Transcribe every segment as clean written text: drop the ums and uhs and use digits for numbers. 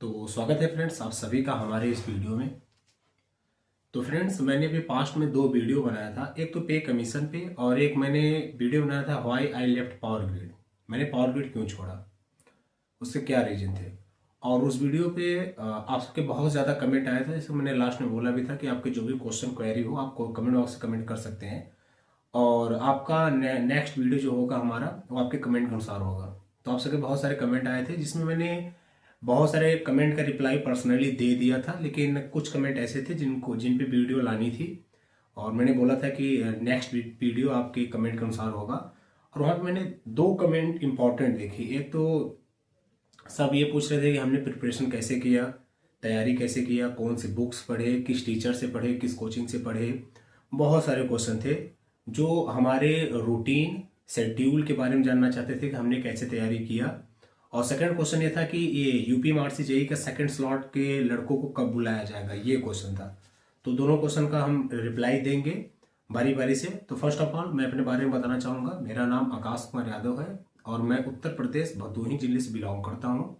तो स्वागत है फ्रेंड्स आप सभी का हमारे इस वीडियो में। तो फ्रेंड्स मैंने अभी पास्ट में दो वीडियो बनाया था, एक तो पे कमीशन पे और एक मैंने वीडियो बनाया था why I left power grid. मैंने पावर ग्रिड क्यों छोड़ा, उसके क्या रीजन थे। और उस वीडियो पे आप सबके बहुत ज़्यादा कमेंट आया था, जैसे मैंने लास्ट में बोला भी था कि आपके जो भी क्वेश्चन क्वेरी हो आप कमेंट बॉक्स से कमेंट कर सकते हैं और आपका नेक्स्ट वीडियो जो होगा हमारा वो आपके कमेंट के अनुसार होगा। तो आप सबके बहुत सारे कमेंट आए थे जिसमें मैंने बहुत सारे कमेंट का रिप्लाई पर्सनली दे दिया था, लेकिन कुछ कमेंट ऐसे थे जिन पे वीडियो लानी थी और मैंने बोला था कि नेक्स्ट वीडियो आपके कमेंट के अनुसार होगा। और वहाँ पे मैंने दो कमेंट इंपॉर्टेंट देखी। एक तो सब ये पूछ रहे थे कि हमने प्रिपरेशन कैसे किया, तैयारी कैसे किया, कौन सी बुक्स पढ़े, किस टीचर से पढ़े, किस कोचिंग से पढ़े। बहुत सारे क्वेश्चन थे जो हमारे रूटीन शेड्यूल के बारे में जानना चाहते थे कि हमने कैसे तैयारी किया। और सेकंड क्वेश्चन ये था कि ये यूपी मार्सी जेई का सेकंड स्लॉट के लड़कों को कब बुलाया जाएगा, ये क्वेश्चन था। तो दोनों क्वेश्चन का हम रिप्लाई देंगे बारी बारी से। तो फर्स्ट ऑफ ऑल मैं अपने बारे में बताना चाहूँगा। मेरा नाम आकाश कुमार यादव है और मैं उत्तर प्रदेश भदोही जिले से बिलोंग करता हूँ।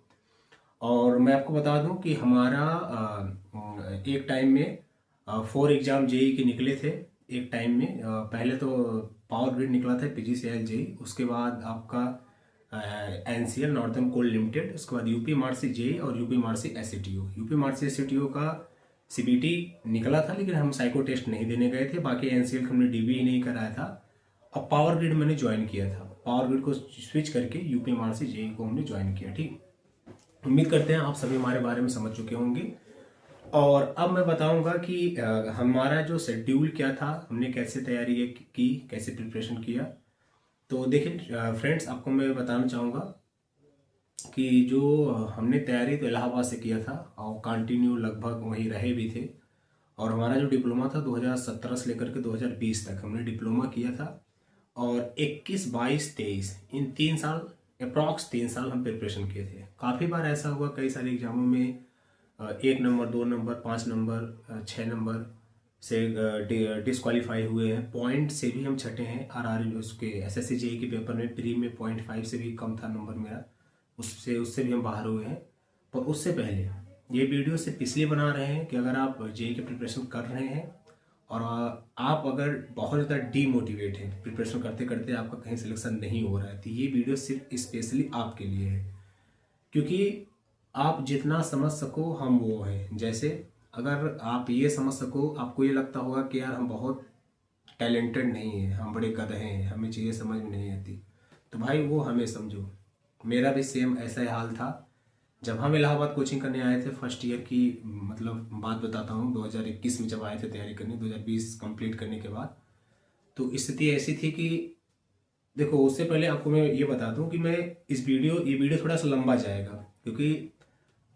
और मैं आपको बता दूं कि हमारा एक टाइम में 4 एग्जाम जेई के निकले थे। एक टाइम में पहले तो पावर ग्रिड निकला था पीजीसीएल जेई, उसके बाद आपका एनसीएल नॉर्थर्न कोल लिमिटेड, उसके बाद यूपी मार्सी जेई और यूपी मार्सी एससीटीओ। यूपी मार्सी एससीटीओ का सीबीटी निकला था लेकिन हम साइको टेस्ट नहीं देने गए थे। बाकी एनसीएल का हमने डीबी नहीं कराया था। और पावर ग्रिड मैंने ज्वाइन किया था, पावर ग्रिड को स्विच करके यूपी मार्सी जेई को हमने ज्वाइन किया। ठीक, उम्मीद करते हैं आप सभी हमारे बारे में समझ चुके होंगे। और अब मैं बताऊंगा कि हमारा जो शेड्यूल क्या था, हमने कैसे तैयारी की, कैसे प्रिपरेशन किया। तो देखिए फ्रेंड्स, आपको मैं बताना चाहूँगा कि जो हमने तैयारी तो इलाहाबाद से किया था और कंटिन्यू लगभग वहीं रहे भी थे। और हमारा जो डिप्लोमा था 2017 से लेकर के 2020 तक हमने डिप्लोमा किया था। और 21, 22, 23 इन 3 साल, अप्रॉक्स 3 साल हम प्रिपरेशन किए थे। काफ़ी बार ऐसा हुआ कई सारे एग्जामों में 1 नंबर, 2 नंबर, 5 नंबर, 6 नंबर से डिस्क्वालीफाई हुए हैं। पॉइंट से भी हम छठे हैं। आर उसके एसएससी जेई के पेपर में प्री में 0.5 से भी कम था नंबर मेरा, उससे उससे भी हम बाहर हुए हैं। पर उससे पहले ये वीडियो सिर्फ इसलिए बना रहे हैं कि अगर आप जेई की प्रिपरेशन कर रहे हैं और आप अगर बहुत ज़्यादा डीमोटिवेट हैं, प्रिपरेशन करते करते आपका कहीं सिलेक्शन नहीं हो रहा है, तो ये वीडियो सिर्फ स्पेशली आपके लिए है। क्योंकि आप जितना समझ सको हम वो हैं। जैसे अगर आप ये समझ सको, आपको ये लगता होगा कि यार हम बहुत टैलेंटेड नहीं हैं, हम बड़े गधे हैं, हमें चीज़ें समझ में नहीं आती, तो भाई वो हमें समझो। मेरा भी सेम ऐसा ही हाल था जब हम इलाहाबाद कोचिंग करने आए थे। फर्स्ट ईयर की मतलब बात बताता हूँ, 2021 में जब आए थे तैयारी करने, 2020 कंप्लीट करने के बाद। तो स्थिति ऐसी थी कि देखो, उससे पहले आपको मैं ये बता दूं कि मैं ये वीडियो थोड़ा सा लंबा जाएगा क्योंकि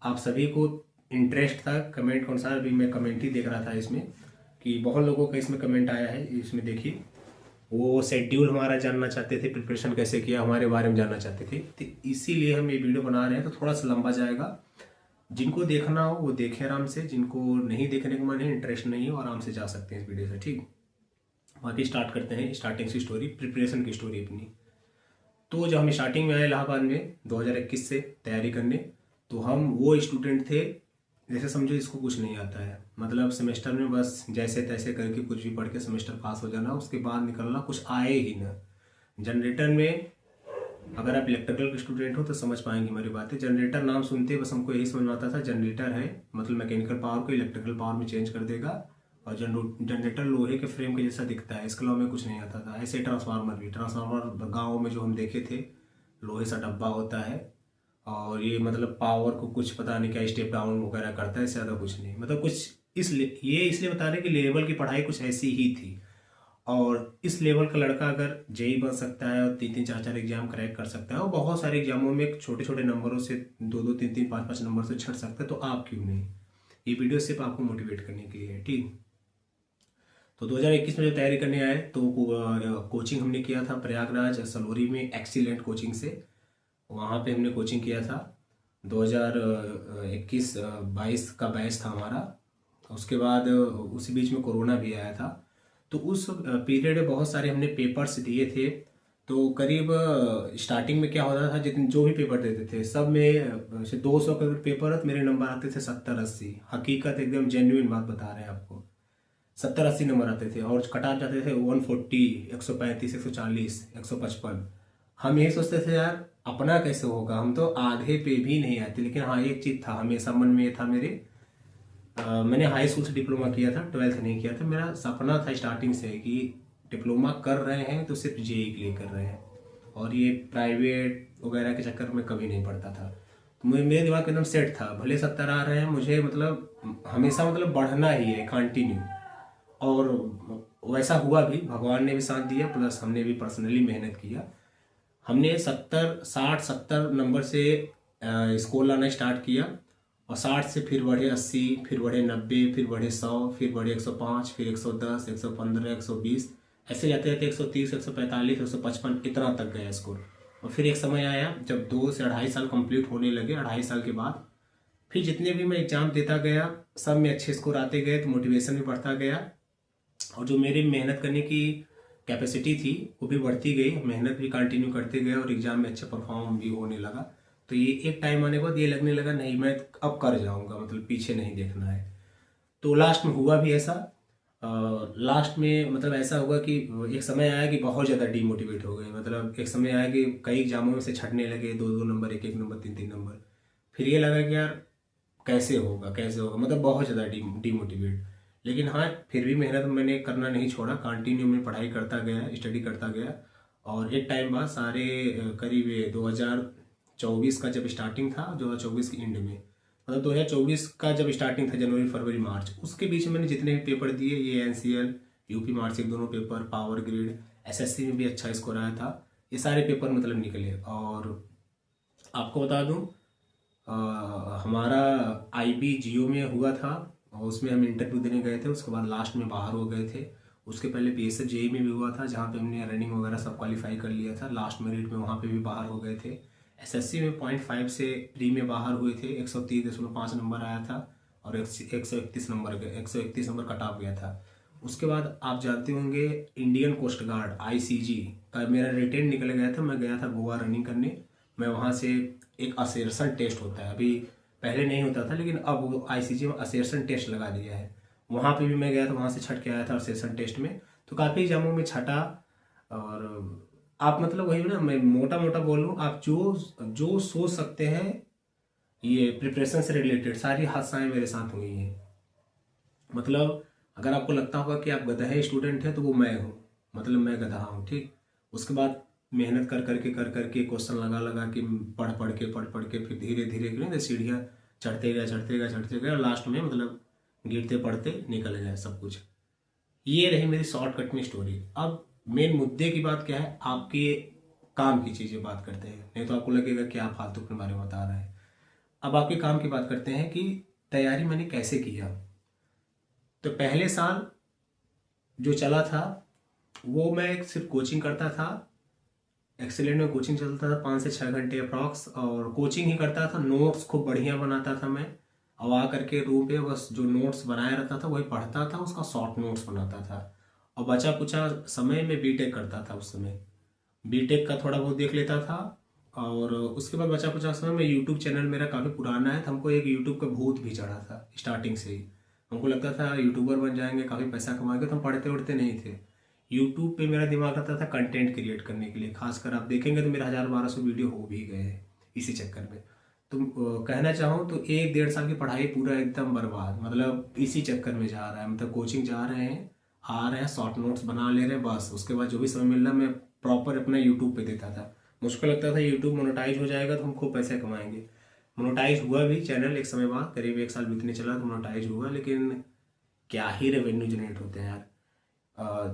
आप सभी को इंटरेस्ट था कमेंट के अनुसार। भी मैं कमेंट ही देख रहा था इसमें कि बहुत लोगों का इसमें कमेंट आया है। इसमें देखिए, वो शेड्यूल हमारा जानना चाहते थे, प्रिपरेशन कैसे किया हमारे बारे में जानना चाहते थे। तो इसीलिए हम ये वीडियो बना रहे हैं। तो थोड़ा सा लंबा जाएगा। जिनको देखना हो वो देखें आराम से, जिनको नहीं देखने का मन है, इंटरेस्ट नहीं है, वो आराम से जा सकते हैं इस वीडियो से। ठीक, बाकी स्टार्ट करते हैं स्टार्टिंग से स्टोरी, प्रिपरेशन की स्टोरी अपनी। तो जब हम स्टार्टिंग में आए इलाहाबाद में 2021 से तैयारी करने, तो हम वो स्टूडेंट थे जैसे समझो इसको कुछ नहीं आता है, मतलब सेमेस्टर में बस जैसे तैसे करके कुछ भी पढ़ के सेमेस्टर पास हो जाना, उसके बाद निकलना, कुछ आए ही ना। जनरेटर में अगर आप इलेक्ट्रिकल के स्टूडेंट हो तो समझ पाएंगे मेरी बातें। जनरेटर नाम सुनते बस हमको यही समझ में आता था, जनरेटर है मतलब मैकेनिकल पावर को इलेक्ट्रिकल पावर में चेंज कर देगा। और जनरेटर लोहे के फ्रेम के जैसा दिखता है, इसके अलावा में कुछ नहीं आता था। ऐसे ट्रांसफार्मर भी, ट्रांसफार्मर गाँव में जो हम देखे थे, लोहे सा डब्बा होता है और ये मतलब पावर को कुछ पता नहीं क्या स्टेप डाउन वगैरह करता है, इससे ज़्यादा कुछ नहीं। मतलब कुछ इसलिए बता रहे कि लेवल की पढ़ाई कुछ ऐसी ही थी। और इस लेवल का लड़का अगर जेई बन सकता है और 3-3, 4-4 एग्जाम क्रैक कर सकता है और बहुत सारे एग्जामों में छोटे छोटे नंबरों से 2-2, 3-3, 5-5 नंबर से छट सकता है, तो आप क्यों नहीं। ये वीडियो सिर्फ आपको मोटिवेट करने के लिए है। ठीक, तो 2021 में जो तैयारी करने आए तो कोचिंग हमने किया था प्रयागराज सलोरी में, एक्सीलेंट कोचिंग से। वहाँ पे हमने कोचिंग किया था। 2021-22 का बैच था हमारा। उसके बाद उसी बीच में कोरोना भी आया था। तो उस पीरियड में बहुत सारे हमने पेपर्स दिए थे। तो करीब स्टार्टिंग में क्या होता था, जितने जो भी पेपर देते थे सब में जैसे 200 का अगर पेपर है तो मेरे नंबर आते थे 70-80। हकीकत एकदम जेन्युइन बात बता रहे हैं आपको, 70-80 नंबर आते थे। और कट ऑफ जाते थे 140, 135, 140, 155। हम यही सोचते थे यार अपना कैसे होगा, हम तो आधे पे भी नहीं आते। लेकिन हाँ एक चीज़ था हमेशा मन में, ये था मेरे मैंने हाई स्कूल से डिप्लोमा किया था, 12th नहीं किया था। मेरा सपना था स्टार्टिंग से कि डिप्लोमा कर रहे हैं तो सिर्फ जेई के लिए कर रहे हैं, और ये प्राइवेट वगैरह के चक्कर में कभी नहीं पड़ता था। तो मेरे दिमाग में एकदम सेट था, भले 70 आ रहे हैं मुझे मतलब हमेशा मतलब बढ़ना ही है कंटिन्यू। और वैसा हुआ भी, भगवान ने भी साथ दिया, प्लस हमने भी पर्सनली मेहनत किया। हमने 60 60 70 नंबर से स्कोर लाना स्टार्ट किया, और 60 से फिर बढ़े 80, फिर बढ़े 90, फिर बढ़े 100, फिर बढ़े 105, फिर 110, 115, 120, ऐसे जाते जाते 130, 145, 155 इतना तक गया स्कोर। और फिर एक समय आया जब 2 से 2.5 साल कंप्लीट होने लगे, 2.5 साल के बाद फिर जितने भी मैं एग्जाम देता गया सब में अच्छे स्कोर आते गए, तो मोटिवेशन भी बढ़ता गया। और जो मेरी मेहनत करने की कैपेसिटी थी वो भी बढ़ती गई, मेहनत भी कंटिन्यू करते गए, और एग्जाम में अच्छा परफॉर्म भी होने लगा। तो ये एक टाइम आने के बाद ये लगने लगा नहीं मैं अब कर जाऊंगा, मतलब पीछे नहीं देखना है। तो लास्ट में हुआ भी ऐसा। लास्ट में मतलब ऐसा हुआ कि एक समय आया कि बहुत ज़्यादा डीमोटिवेट हो गए। मतलब एक समय आया कि कई एग्जामों में से छटने लगे, 2-2 नंबर, 1-1 नंबर, 3-3 नंबर। फिर ये लगा कि यार कैसे होगा कैसे होगा, मतलब बहुत ज़्यादा डीमोटिवेट। लेकिन हाँ फिर भी मेहनत मैंने करना नहीं छोड़ा, कंटिन्यू में पढ़ाई करता गया, स्टडी करता गया। और एक टाइम बाद सारे करीब 2024 का जब स्टार्टिंग था, 2024 के एंड में, मतलब 2024 का जब स्टार्टिंग था जनवरी फरवरी मार्च, उसके बीच में मैंने जितने भी पेपर दिए, ये एनसीएल, यूपी मार्क्सिट दोनों पेपर, पावर ग्रिड, एसएससी में भी अच्छा स्कोर आया था, ये सारे पेपर मतलब निकले। और आपको बता दूं हमारा आईबी जियो में हुआ था, और उसमें हम इंटरव्यू देने गए थे, उसके बाद लास्ट में बाहर हो गए थे। उसके पहले पीएसएफ जेई में भी हुआ था, जहाँ पे हमने रनिंग वगैरह सब क्वालिफाई कर लिया था, लास्ट मेरिट में वहाँ पे भी बाहर हो गए थे। एसएससी में 0.5 से प्री में बाहर हुए थे, 130.5 नंबर आया था, और 131 नंबर कट ऑफ गया था। उसके बाद आप जानते होंगे इंडियन कोस्ट गार्ड आईसीजी का मेरा रिटेन निकल गया था, मैं गया था गोवा रनिंग करने। मैं वहाँ से एक असेरसन टेस्ट होता है, अभी पहले नहीं होता था लेकिन अब वो आईसीजी में असेरसन टेस्ट लगा दिया है, वहाँ पे भी मैं गया था, वहाँ से छट के आया था असेरसन टेस्ट में। तो काफ़ी एग्जामों में छटा। और आप मतलब वही ना, मैं मोटा मोटा बोल लूँ, आप जो जो सोच सकते हैं ये प्रिपरेशन से रिलेटेड सारी हादसाएं मेरे साथ हुई हैं। मतलब अगर आपको लगता होगा कि आप गधा स्टूडेंट है तो वो मैं हूँ, मतलब मैं गधा हूँ, ठीक। उसके बाद मेहनत कर करके क्वेश्चन लगा के पढ़ पढ़ के फिर धीरे धीरे धीरे सीढ़ियाँ चढ़ते गए और लास्ट में मतलब गिरते पढ़ते निकल गया सब कुछ। ये रही मेरी शॉर्टकट में स्टोरी। अब मेन मुद्दे की बात क्या है, आपके काम की चीज़ें बात करते हैं, नहीं तो आपको लगेगा कि आप फालतू अपने बारे में बता रहे हैं। अब आपके काम की बात करते हैं कि तैयारी मैंने कैसे किया। तो पहले साल जो चला था वो मैं सिर्फ कोचिंग करता था, एक्सेलेंट में कोचिंग चलता था 5 से 6 घंटे अप्रॉक्स, और कोचिंग ही करता था, नोट्स खूब बढ़िया बनाता था मैं। अब आ करके रूम पे बस जो नोट्स बनाया रहता था वही पढ़ता था, उसका शॉर्ट नोट्स बनाता था। और बचा कुचा समय में बीटेक करता था, उस समय बीटेक का थोड़ा बहुत देख लेता था। और उसके बाद बचा कुचा समय में यूट्यूब चैनल मेरा काफ़ी पुराना है, तो हमको एक यूट्यूब का भूत भी चढ़ा था स्टार्टिंग से ही। हमको लगता था यूट्यूबर बन जाएंगे, काफ़ी पैसा कमाएंगे, तो हम पढ़ते उढ़ते नहीं थे। यूट्यूब पे मेरा दिमाग आता था कंटेंट क्रिएट करने के लिए, खासकर आप देखेंगे तो मेरे 1000-1200 वीडियो हो भी गए हैं इसी चक्कर में। तो कहना चाहूँ तो 1-1.5 साल की पढ़ाई पूरा एकदम बर्बाद, मतलब इसी चक्कर में जा रहा है। मतलब कोचिंग जा रहे हैं, आ रहे हैं, शॉर्ट नोट्स बना ले रहे हैं, बस उसके बाद जो भी समय मिल रहा मैं प्रॉपर अपना यूट्यूब पे देता था। मुझको लगता था यूट्यूब मोनेटाइज हो जाएगा तो हम खूब पैसे कमाएंगे। मोनेटाइज हुआ भी चैनल, एक समय बाद करीब 1 साल बीतने चला तो मोनेटाइज हुआ, लेकिन क्या ही रेवेन्यू जनरेट होते हैं यार।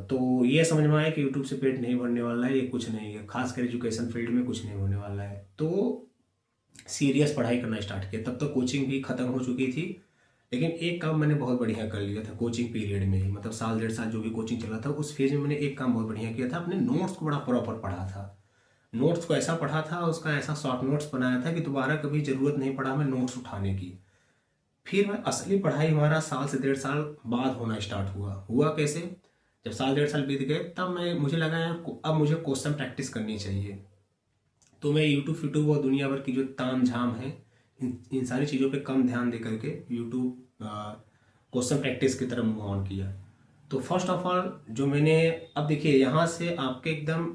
तो ये समझ में आया कि यूट्यूब से पेट नहीं भरने वाला है, ये कुछ नहीं है, खासकर एजुकेशन फील्ड में कुछ नहीं होने वाला है। तो सीरियस पढ़ाई करना स्टार्ट किया। तब तक कोचिंग भी ख़त्म हो चुकी थी, लेकिन एक काम मैंने बहुत बढ़िया कर लिया था कोचिंग पीरियड में ही, मतलब साल 1.5 साल जो भी कोचिंग चला था उस फेज में मैंने एक काम बहुत बढ़िया किया था, अपने नोट्स को बड़ा प्रॉपर पढ़ा था। नोट्स को ऐसा पढ़ा था, उसका ऐसा शॉर्ट नोट्स बनाया था कि दोबारा कभी ज़रूरत नहीं पड़ा हमें नोट्स उठाने की। फिर मैं असली पढ़ाई हमारा साल से 1.5 साल बाद होना स्टार्ट हुआ। हुआ कैसे, जब साल 1.5 साल बीत गए तब मुझे लगा यार अब मुझे क्वेश्चन प्रैक्टिस करनी चाहिए। तो मैं यूट्यूब और दुनिया भर की जो ताम झाम है इन सारी चीज़ों पे कम ध्यान दे करके यूट्यूब क्वेश्चन प्रैक्टिस की तरफ मूव ऑन किया। तो फर्स्ट ऑफ ऑल जो मैंने, अब देखिए यहाँ से आपके एकदम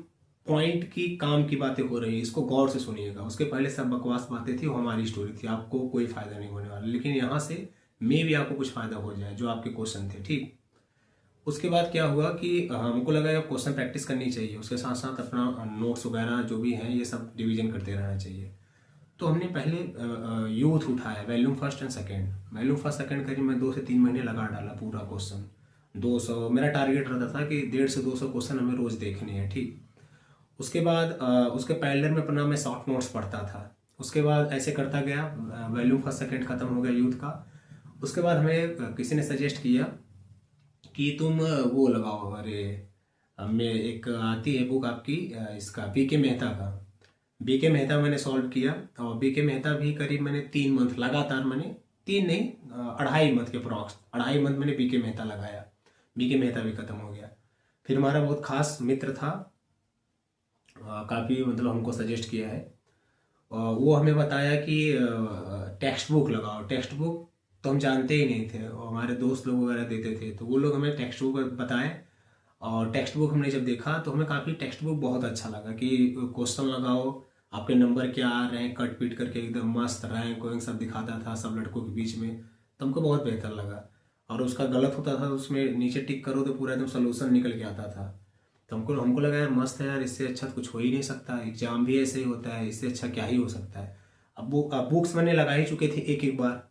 पॉइंट की काम की बातें हो रही है, इसको गौर से सुनिएगा। उसके पहले सब बकवास बातें थी, वो हमारी स्टोरी थी, आपको कोई फायदा नहीं होने वाला, लेकिन यहाँ से मे भी आपको कुछ फायदा हो जाए जो आपके क्वेश्चन थे, ठीक। उसके बाद क्या हुआ कि हमको लगा यार क्वेश्चन प्रैक्टिस करनी चाहिए, उसके साथ साथ अपना नोट्स वगैरह जो भी हैं ये सब डिवीजन करते रहना चाहिए। तो हमने पहले यूथ उठाया, volume first and second. Volume first second करीब मैं 2 से 3 महीने लगा डाला पूरा क्वेश्चन। 200 मेरा टारगेट रहता था कि 150 से 200 क्वेश्चन हमें रोज देखने हैं, ठीक। उसके बाद उसके पैरेलल में अपना मैं शॉर्ट नोट्स पढ़ता था। उसके बाद ऐसे करता गया, वैल्यूम फर्स्ट सेकंड खत्म हो गया यूथ का। उसके बाद हमें किसी ने सजेस्ट किया कि तुम वो लगाओ, अरे मैं एक आती है बुक आपकी इसका बीके मेहता का, बीके मेहता मैंने सॉल्व किया। और बीके मेहता भी करीब मैंने 3 मंथ लगातार, मैंने 3 नहीं 2.5 मंथ के अप्रॉक्स 2.5 मंथ मैंने बीके मेहता लगाया। बीके मेहता भी खत्म हो गया। फिर हमारा बहुत खास मित्र था, काफ़ी मतलब हमको सजेस्ट किया है, वो हमें बताया कि टेक्स्ट बुक लगाओ। टेक्स्ट बुक तो हम जानते ही नहीं थे, और हमारे दोस्त लोग वगैरह देते थे, तो वो लोग हमें टेक्स्ट बुक बताए। और टेक्स्ट बुक हमने जब देखा तो हमें काफ़ी टेक्स्ट बुक बहुत अच्छा लगा कि क्वेश्चन लगाओ, आपके नंबर क्या आ रहे हैं, कट पीट करके एकदम मस्त रैंक वैंक सब दिखाता था सब लड़कों के बीच में, तो हमको बहुत बेहतर लगा। और उसका गलत होता था उसमें नीचे टिक करो तो पूरा एकदम सोल्यूशन निकल के आता था। तो हमको हमको लगा यार मस्त है यार, इससे अच्छा तो कुछ हो ही नहीं सकता, एग्जाम भी ऐसे ही होता है, इससे अच्छा क्या ही हो सकता है। अब बुक्स मैंने लगा ही चुके थे एक एक बार,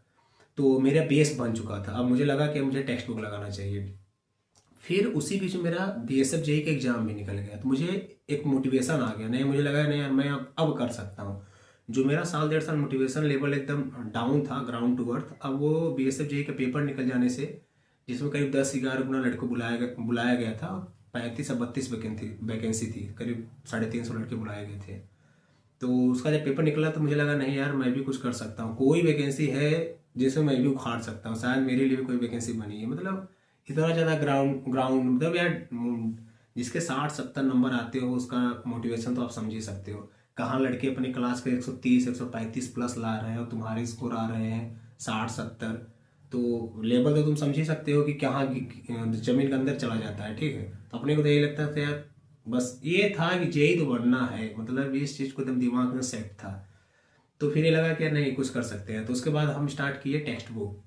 तो मेरा बेस बन चुका था। अब मुझे लगा कि मुझे टेक्स्ट बुक लगाना चाहिए। फिर उसी बीच में मेरा बीएसएफ जेई का एग्जाम भी निकल गया, तो मुझे एक मोटिवेशन आ गया, नहीं मुझे लगा नहीं यार मैं अब कर सकता हूँ। जो मेरा साल 1.5 साल मोटिवेशन लेवल एकदम डाउन था, ग्राउंड टू अर्थ, अब वो बीएसएफ जेई का पेपर निकल जाने से, जिसमें करीब 10-11 गुना लड़कों बुलाया गया था, 35 या 32 वैकेंसी थी, करीब 350 लड़के बुलाए गए थे। तो उसका जब पेपर निकला तो मुझे लगा नहीं यार मैं भी कुछ कर सकता हूँ, कोई वैकेंसी है जिसमें मैं भी उखाड़ सकता हूँ, शायद मेरे लिए भी कोई वैकेंसी बनी है। मतलब इतना ज़्यादा ग्राउंड ग्राउंड मतलब यार जिसके 60-70 नंबर आते हो उसका मोटिवेशन तो आप समझ ही सकते हो। कहाँ लड़के अपनी क्लास के 130-135 प्लस ला रहे हैं और तुम्हारे स्कोर आ रहे हैं 60-70, तो लेवल तो तुम समझ ही सकते हो कि कहाँ जमीन के अंदर चला जाता है, ठीक है। तो अपने को तो यही लगता था यार बस ये था कि जेई तो बढ़ना है, मतलब इस चीज़ को एकदम दिमाग में सेट था। तो फिर ये लगा कि यार नहीं कुछ कर सकते हैं, तो उसके बाद हम स्टार्ट किए टेक्स्ट बुक।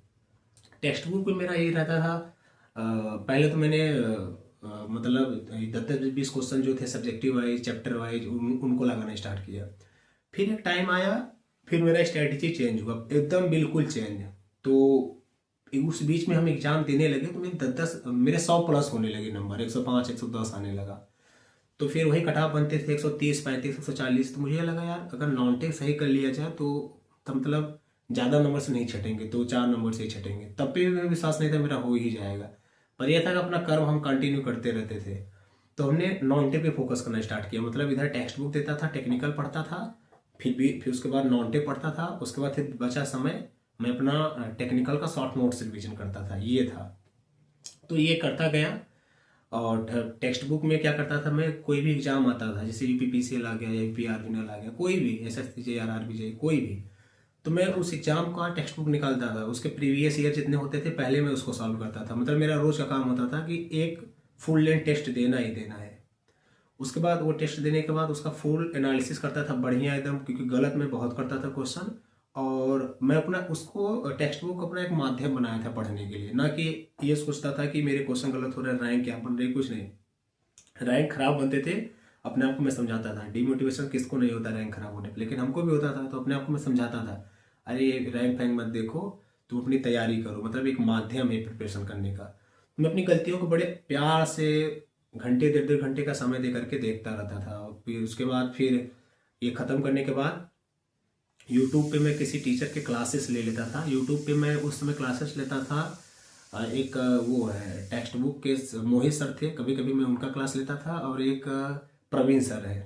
टेक्स्ट बुक में मेरा यही रहता था, पहले तो मैंने मतलब 10-20 क्वेश्चन जो थे सब्जेक्टिव वाइज चैप्टर वाइज उनको लगाना स्टार्ट किया। फिर एक टाइम आया, फिर मेरा स्ट्रेटजी चेंज हुआ, एकदम बिल्कुल चेंज। तो उस बीच में हम एग्जाम देने लगे तो मेरे 100 प्लस होने लगे नंबर, 105-110 आने लगा। तो फिर वही कट ऑफ बनते थे 130-135-140। तो मुझे लगा यार अगर नॉन टेक सही कर लिया जाए तो मतलब ज़्यादा नंबर से नहीं छटेंगे, 2-4 नंबर से ही छटेंगे, तब भी विश्वास नहीं था मेरा हो ही जाएगा। पर यह था कि अपना कर्म हम कंटिन्यू करते रहते थे। तो हमने नॉन टेक पे फोकस करना स्टार्ट किया, मतलब इधर टेक्स्ट बुक देता था, टेक्निकल पढ़ता था, फिर उसके बाद नॉन टेक पढ़ता था, उसके बाद फिर बचा समय मैं अपना टेक्निकल का शॉर्ट नोट्स रिविजन करता था, ये था। तो ये करता गया। और टेक्स्ट बुक में क्या करता था मैं, कोई भी एग्जाम आता था जैसे यूपीपीसीएल आ गया या यूपीआर जनरल आ गया, कोई भी एसएससी आरआरबी जे कोई भी, तो मैं उस एग्जाम का टेक्स्ट बुक निकालता था, उसके प्रीवियस ईयर जितने होते थे पहले मैं उसको सॉल्व करता था। मतलब मेरा रोज का काम होता था कि एक फुल लेंथ टेस्ट देना ही देना है। उसके बाद वो टेस्ट देने के बाद उसका फुल एनालिसिस करता था बढ़िया एकदम, क्योंकि गलत मैं बहुत करता था क्वेश्चन। और मैं अपना उसको टेक्स्ट बुक अपना एक माध्यम बनाया था पढ़ने के लिए, ना कि ये सोचता था कि मेरे क्वेश्चन गलत हो रहे हैं रैंक क्या बन रही, कुछ नहीं। रैंक खराब बनते थे, अपने आप को मैं समझाता था, डिमोटिवेशन किसको नहीं होता रैंक खराब होने पर, लेकिन हमको भी होता था। तो अपने आप को मैं समझाता था अरे रैंक फैंक मत देखो, तुम अपनी तैयारी करो, मतलब एक माध्यम है प्रिपरेशन करने का। मैं अपनी गलतियों को बड़े प्यार से घंटे 1.5-1.5 घंटे का समय दे करके देखता रहता था। फिर उसके बाद फिर ये ख़त्म करने के बाद यूट्यूब पे मैं किसी टीचर के क्लासेस ले लेता था। यूट्यूब पे मैं उस समय क्लासेस लेता था, एक वो है टेक्स्ट बुक के मोहित सर थे, कभी कभी मैं उनका क्लास लेता था। और एक प्रवीण सर है,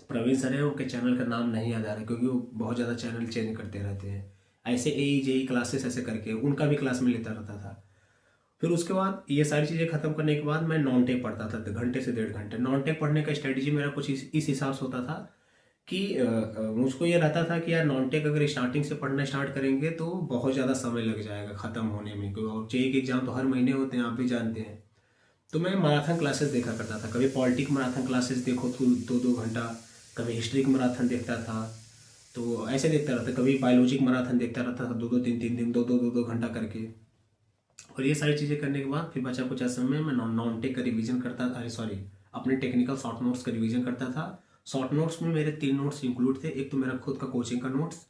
प्रवीण सर है, उनके चैनल का नाम नहीं याद आ रहा क्योंकि वो बहुत ज़्यादा चैनल चेंज करते रहते हैं। ऐसे AE JE क्लासेस ऐसे करके उनका भी क्लास में लेता रहता था। फिर उसके बाद ये सारी चीज़ें खत्म करने के बाद मैं नॉन टेक पढ़ता था, घंटे से 1.5 घंटे। नॉन टेक पढ़ने का स्ट्रेटजी मेरा कुछ इस हिसाब से होता था कि मुझको ये रहता था कि यार नॉन टेक अगर स्टार्टिंग से पढ़ना स्टार्ट करेंगे तो बहुत ज़्यादा समय लग जाएगा ख़त्म होने में, क्योंकि और जेईई के एग्ज़ाम तो हर महीने होते हैं, आप भी जानते हैं। तो मैं मैराथन क्लासेस देखा करता था, कभी पॉलिटिक मैराथन क्लासेस देखो तो 2-2 घंटा, कभी हिस्ट्री का मैराथन देखता था, तो ऐसे देखता रहता। कभी बायोलॉजिक मैराथन देखता रहता था, 2-2 3-3 दिन, 2-2 घंटा करके। और ये सारी चीज़ें करने के बाद फिर बचा कुछ समय मैं नॉन टेक का रिवीजन करता, अरे सॉरी, अपने टेक्निकल शॉर्ट नोट्स का रिवीजन करता था। शॉर्ट नोट्स में मेरे 3 नोट्स इंक्लूड थे। एक तो मेरा खुद का कोचिंग का नोट्स,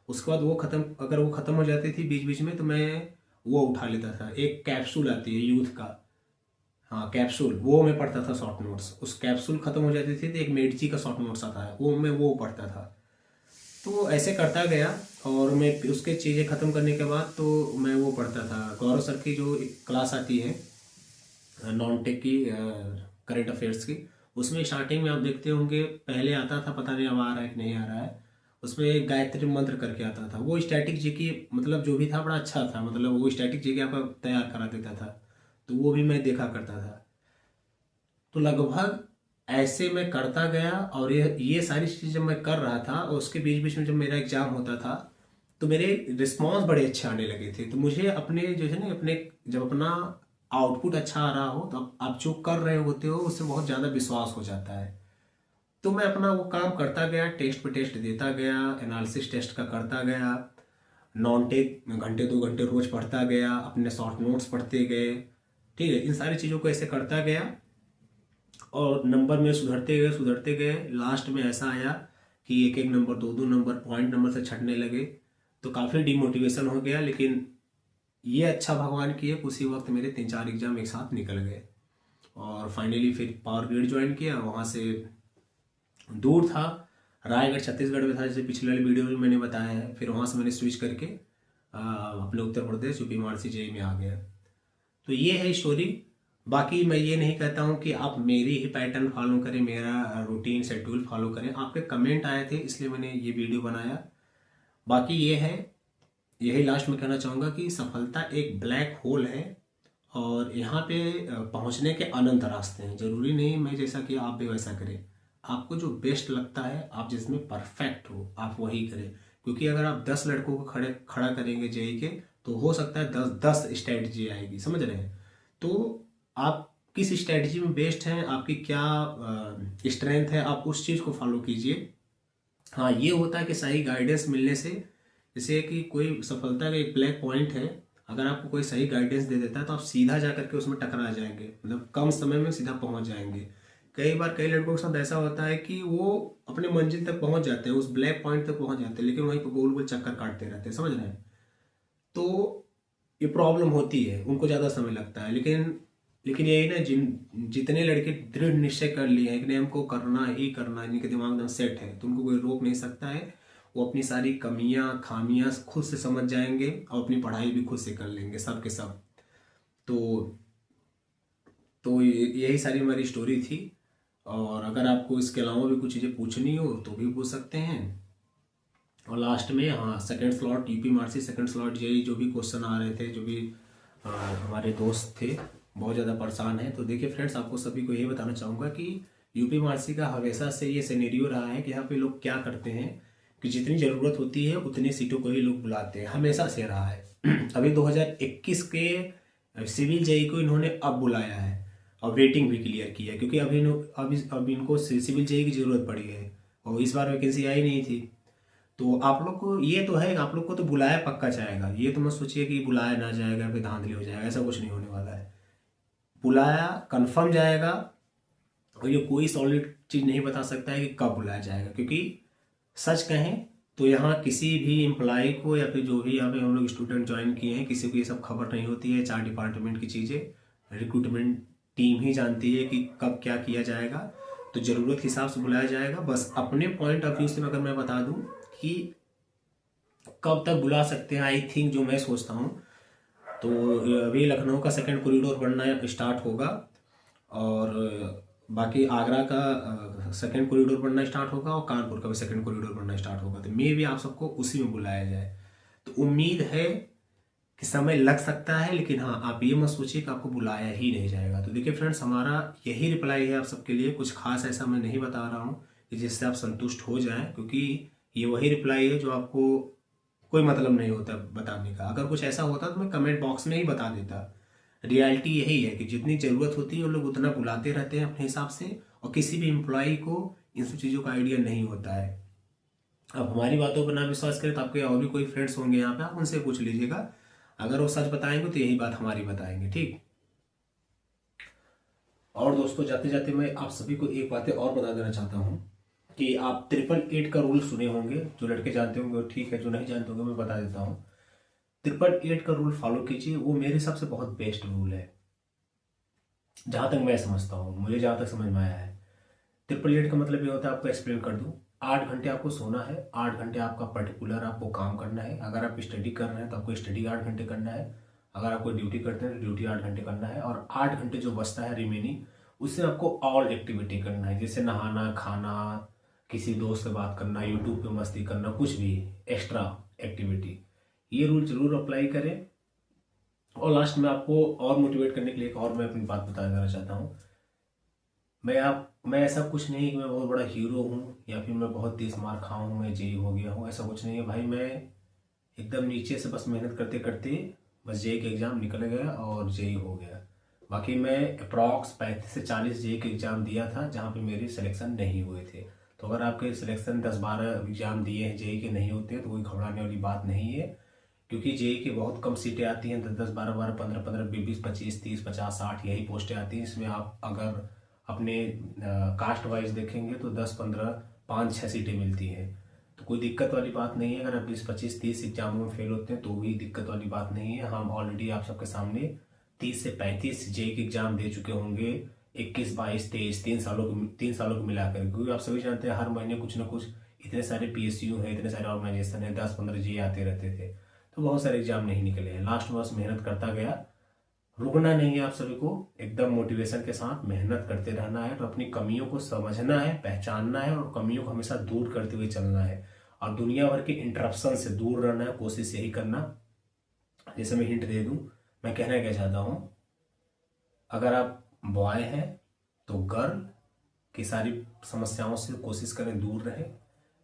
उसके बाद वो खत्म, अगर वो खत्म हो जाती थी बीच बीच में तो मैं वो उठा लेता था। एक कैप्सूल आती है यूथ का, हाँ कैप्सूल, वो मैं पढ़ता था शॉर्ट नोट्स। उस कैप्सूल खत्म हो जाती थी तो एक मेडिची का शॉर्ट नोट्स आता है, वो पढ़ता था। तो ऐसे करता गया और मैं उसके चीज़ें ख़त्म करने के बाद तो मैं वो पढ़ता था गौरव सर की जो एक क्लास आती है नॉन टेक की, करंट अफेयर्स की। उसमें स्टार्टिंग में आप देखते होंगे पहले आता था, पता नहीं अब आ रहा है कि नहीं आ रहा है, उसमें गायत्री मंत्र करके आता था। वो स्टैटिक जीके मतलब जो भी था बड़ा अच्छा था, मतलब वो स्टैटिक जीके आपका तैयार करा देता था, तो वो भी मैं देखा करता था। तो लगभग ऐसे मैं करता गया और ये सारी चीज़ें जब मैं कर रहा था और उसके बीच बीच में जब मेरा एग्जाम होता था तो मेरे रिस्पॉन्स बड़े अच्छे आने लगे थे। तो मुझे अपने जो है ना, अपने जब अपना आउटपुट अच्छा आ रहा हो तो आप जो कर रहे होते हो उससे बहुत ज़्यादा विश्वास हो जाता है। तो मैं अपना वो काम करता गया, टेस्ट पे टेस्ट देता गया, एनालिसिस टेस्ट का करता गया, नॉन टेक घंटे 2 घंटे रोज पढ़ता गया, अपने शॉर्ट नोट्स पढ़ते गए। ठीक है, इन सारी चीज़ों को ऐसे करता गया और नंबर में सुधरते गए। लास्ट में ऐसा आया कि एक एक नंबर, 2-2 नंबर, पॉइंट नंबर से छटने लगे, तो काफ़ी डिमोटिवेशन हो गया। लेकिन ये अच्छा भगवान किए, उसी वक्त मेरे 3-4 एग्जाम एक साथ निकल गए और फाइनली फिर पावर ग्रिड ज्वाइन किया। वहाँ से दूर था, रायगढ़ छत्तीसगढ़ में था, जैसे पिछले वाले वीडियो में मैंने बताया है। फिर वहाँ से मैंने स्विच करके अपने Uttar Pradesh UP Marcy JEE में आ गया। तो ये है स्टोरी। बाकी मैं ये नहीं कहता हूँ कि आप मेरी ही पैटर्न फॉलो करें, मेरा रूटीन शेड्यूल फॉलो करें। आपके कमेंट आए थे इसलिए मैंने ये वीडियो बनाया। बाकी ये है, यही लास्ट में कहना चाहूँगा कि सफलता एक ब्लैक होल है और यहाँ पे पहुँचने के अनंत रास्ते हैं। जरूरी नहीं मैं जैसा कि आप भी वैसा करें। आपको जो बेस्ट लगता है, आप जिसमें परफेक्ट हो, आप वही करें। क्योंकि अगर आप 10 लड़कों को खड़ा करेंगे जेई के, तो हो सकता है 10 स्ट्रेटजी आएगी, समझ रहे हैं। तो आप किस स्ट्रेटजी में बेस्ट हैं, आपकी क्या स्ट्रेंथ है, आप उस चीज़ को फॉलो कीजिए। हाँ, ये होता है कि सही गाइडेंस मिलने से, जैसे कि कोई सफलता का एक ब्लैक पॉइंट है, अगर आपको कोई सही गाइडेंस दे देता है तो आप सीधा जा करके उसमें टकरा जाएंगे, मतलब कम समय में सीधा पहुंच जाएंगे। कई बार कई लड़कों के साथ ऐसा होता है कि वो अपने मंजिल तक पहुंच जाते हैं, उस ब्लैक पॉइंट तक पहुंच जाते हैं, लेकिन वहीं पर गोल गोल चक्कर काटते रहते हैं, समझ रहे हैं। तो ये प्रॉब्लम होती है, उनको ज़्यादा समय लगता है। लेकिन यही ना, जितने लड़के दृढ़ निश्चय कर लिए हैं कि नहीं हमको करना ही करना, इनके दिमाग में सेट है, तो उनको कोई रोक नहीं सकता है। वो अपनी सारी कमियां खामियां खुद से समझ जाएंगे और अपनी पढ़ाई भी खुद से कर लेंगे, सब के सब। तो यही सारी हमारी स्टोरी थी। और अगर आपको इसके अलावा भी कुछ चीज़ें पूछनी हो तो भी पूछ सकते हैं। और लास्ट में हाँ, सेकंड स्लॉट यूपी मार्सी, सेकंड स्लॉट जेई, जो भी क्वेश्चन आ रहे थे, जो भी हमारे दोस्त थे बहुत ज़्यादा परेशान हैं। तो देखिए फ्रेंड्स, आपको सभी को ये बताना चाहूँगा कि यूपी मार्सी का हमेशा से ये सिनेरियो रहा है कि यहाँ पे लोग क्या करते हैं कि जितनी ज़रूरत होती है उतनी सीटों को ही लोग बुलाते हैं, हमेशा से रहा है। अभी 2021 के सिविल जेई को इन्होंने अब बुलाया है और वेटिंग भी क्लियर की है, क्योंकि अब इनको सिविल जेई की ज़रूरत पड़ी है और इस बार वैकेंसी आई नहीं थी। तो आप लोग को ये तो है, आप लोग को तो बुलाया पक्का जाएगा, ये तो मत सोचिए कि बुलाया ना जाएगा फिर धांधली हो जाएगा, ऐसा कुछ नहीं होने वाला है। बुलाया कंफर्म जाएगा और ये कोई सॉलिड चीज़ नहीं बता सकता है कि कब बुलाया जाएगा। क्योंकि सच कहें तो यहाँ किसी भी एम्प्लॉय को या फिर जो भी यहाँ पे हम लोग स्टूडेंट ज्वाइन किए हैं, किसी को ये सब खबर नहीं होती है। 4 डिपार्टमेंट की चीज़ें रिक्रूटमेंट टीम ही जानती है कि कब क्या किया जाएगा। तो ज़रूरत के हिसाब से बुलाया जाएगा। बस अपने पॉइंट ऑफ व्यू से अगर मैं बता दूं कि कब तक बुला सकते हैं, आई थिंक जो मैं सोचता हूँ, तो अभी लखनऊ का सेकंड कॉरिडोर बनना स्टार्ट होगा और बाकी आगरा का सेकंड कॉरिडोर बनना स्टार्ट होगा और कानपुर का भी सेकंड कॉरिडोर बनना स्टार्ट होगा। तो मे भी आप सबको उसी में बुलाया जाए। तो उम्मीद है कि समय लग सकता है, लेकिन हाँ आप ये मत सोचिए कि आपको बुलाया ही नहीं जाएगा। तो देखिए फ्रेंड्स, हमारा यही रिप्लाई है आप सबके लिए। कुछ खास ऐसा मैं नहीं बता रहा हूँ कि जिससे आप संतुष्ट हो जाएं, क्योंकि ये वही रिप्लाई है जो आपको कोई मतलब नहीं होता बताने का। अगर कुछ ऐसा होता तो मैं कमेंट बॉक्स में ही बता देता। रियलिटी यही है कि जितनी ज़रूरत होती है वो लोग उतना बुलाते रहते हैं अपने हिसाब से, और किसी भी एम्प्लॉय को इन सब चीज़ों का आइडिया नहीं होता है। अब हमारी बातों पर ना विश्वास करें तो आपके और भी कोई फ्रेंड्स होंगे यहाँ पे, आप उनसे पूछ लीजिएगा। अगर वो सच बताएंगे तो यही बात हमारी बताएंगे, ठीक। और दोस्तों, जाते जाते मैं आप सभी को एक बातें और बता देना चाहता हूँ कि आप 888 का रूल सुने होंगे। जो लड़के जानते होंगे वो ठीक है, जो नहीं जानते होंगे मैं बता देता हूँ। 888 का रूल फॉलो कीजिए, वो मेरे हिसाब से बहुत बेस्ट रूल है, जहां तक मैं समझता हूँ, मुझे जहां तक समझ में आया है। 888 का मतलब ये होता है, आपको एक्सप्लेन कर दूं, 8 घंटे आपको सोना है, 8 घंटे आपका पर्टिकुलर आपको काम करना है। अगर आप स्टडी कर रहे हैं तो आपको स्टडी 8 घंटे करना है। अगर आपको ड्यूटी करते हैं तो ड्यूटी 8 घंटे करना है। और 8 घंटे जो बचता है रिमेनिंग, उससे आपको ऑल एक्टिविटी करना है, जैसे नहाना, खाना, किसी दोस्त से बात करना, यूट्यूब पे मस्ती करना, कुछ भी एक्स्ट्रा एक्टिविटी। ये रूल जरूर अप्लाई करें। और लास्ट में आपको और मोटिवेट करने के लिए एक और मैं अपनी बात बता देना चाहता हूँ। मैं ऐसा कुछ नहीं कि मैं बहुत बड़ा हीरो हूँ या फिर मैं बहुत तेज मार खाऊं हूँ, मैं जेई हो गया हूँ, ऐसा कुछ नहीं है भाई। मैं एकदम नीचे से बस मेहनत करते करते बस जेई का एग्ज़ाम निकल गया और जेई हो गया। बाकी मैं अप्रॉक्स 35 से 40 जेई के एग्ज़ाम दिया था जहाँ पे मेरे सिलेक्शन नहीं हुए थे। तो अगर आपके सिलेक्शन 10-12 एग्ज़ाम दिए हैं जेई के नहीं होते तो कोई घबराने वाली बात नहीं है, क्योंकि जेई की बहुत कम सीटें आती हैं। 10-10, 12-12, 15-15, 20-20, 25, 30, 50, 60 यही पोस्टें आती हैं। इसमें आप अगर अपने कास्ट वाइज देखेंगे तो 10-15, 5-6 सीटें मिलती हैं। तो कोई दिक्कत वाली बात नहीं है। अगर आप 20-25-30 एग्जामों में फेल होते हैं तो भी दिक्कत वाली बात नहीं है। हम ऑलरेडी आप सबके सामने 30 से 35 जेई के एग्जाम दे चुके होंगे, 21, 22, 23, 3 सालों को मिलाकर। क्योंकि आप सभी जानते हैं हर महीने कुछ ना कुछ इतने सारे पीएसयू हैं, इतने सारे ऑर्गेनाइजेशन हैं, 10-15 जेई आते रहते थे। तो बहुत सारे एग्जाम नहीं निकले हैं। लास्ट में बस मेहनत करता गया। रुकना नहीं है आप सभी को, एकदम मोटिवेशन के साथ मेहनत करते रहना है। तो अपनी कमियों को समझना है, पहचानना है और कमियों को हमेशा दूर करते हुए चलना है। और दुनिया भर के इंटरप्शन से दूर रहना है, कोशिश यही करना। जैसे मैं हिंट दे दूं, मैं कहना क्या चाहता हूं, अगर आप बॉय हैं तो गर्ल की सारी समस्याओं से कोशिश करें दूर रहें।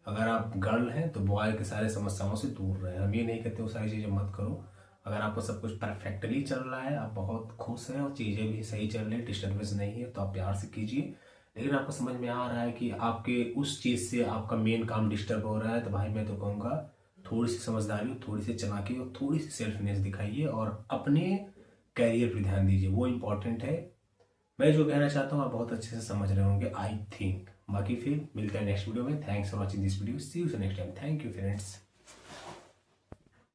अगर आप गर्ल हैं तो बॉय के सारे समस्याओं से दूर रहें। हम ये नहीं कहते वो सारी चीज़ें मत करो। अगर आपको सब कुछ परफेक्टली चल रहा है, आप बहुत खुश हैं और चीज़ें भी सही चल रही हैं, डिस्टर्बेंस नहीं है, तो आप प्यार से कीजिए। लेकिन आपको समझ में आ रहा है कि आपके उस चीज़ से आपका मेन काम डिस्टर्ब हो रहा है, तो भाई मैं तो कहूँगा थोड़ी सी समझदारी, थोड़ी सी चालाकी और थोड़ी सी सेल्फनेस दिखाइए और अपने कैरियर पर ध्यान दीजिए, वो इम्पोर्टेंट है। मैं जो कहना चाहता हूँ आप बहुत अच्छे से समझ रहे होंगे, आई थिंक। बाकी फिर मिलते हैं नेक्स्ट वीडियो में। Thanks for watching this video, see you next time. Thank you friends.